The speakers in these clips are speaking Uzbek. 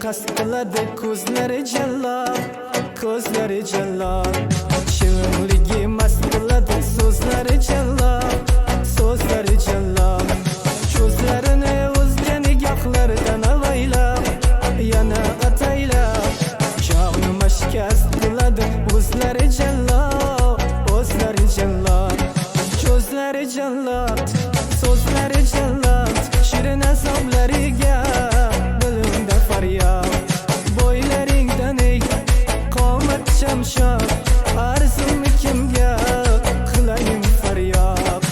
qasd qiladi ko'zlari jallod, ko'zlari jallod. Shirinligi mast qiladi so'zlari jallod, so'zlari jallod. Ko'zlarini o'zga nigohlardan avaylab, yana ataylab, jonimni shikast qiladi o'zlari jallod, o'zlari jallod. Ko'zlari jallod, so'zlari jallod. Shirin azoblariga dilimda faryod. Bo'ylaringdan ey qomat shamshod, arzimni kimga qilayin faryod.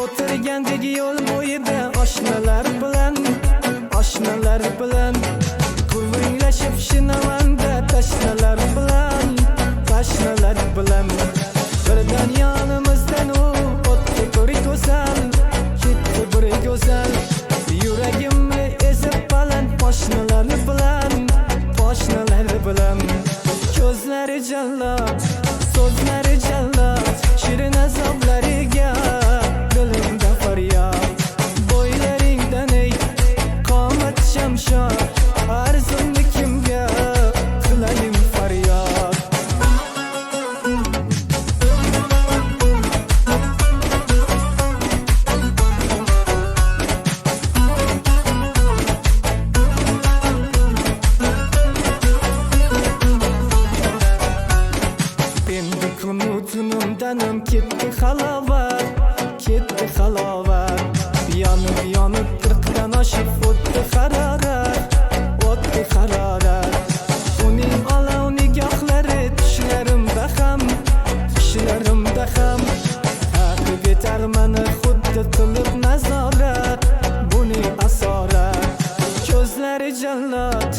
O'tirgandagi yo'l bo'yida oshnalar bilan, oshnalar bilan quvringlashib shinavanda tashnalar bilan, tashnalar bilan. Birdan yonimizdan u o'tdi bir go'zal, ketdi bir go'zal. Yuragimni ezib baland poshnalar bilan, poshnalar bilan. Ko'zlari jallod, so'zlari jallod. Shirin azoblariga dilimda faryod. Bo'ylaringdan ey qomat shamshod, arzimni kimga qilayin faryod. Endi kunu tunimdanim ketdi halovat, ketdi halovat. Yonib yonib qirqdan oshib o'tdi harorat, o'tdi harorat. Uning olov nigohlari tushlarimda ham, tushlarimda ham. Taqib etar mani xuddi qilib nazorat, buning asorat. Ko'zlari jallod,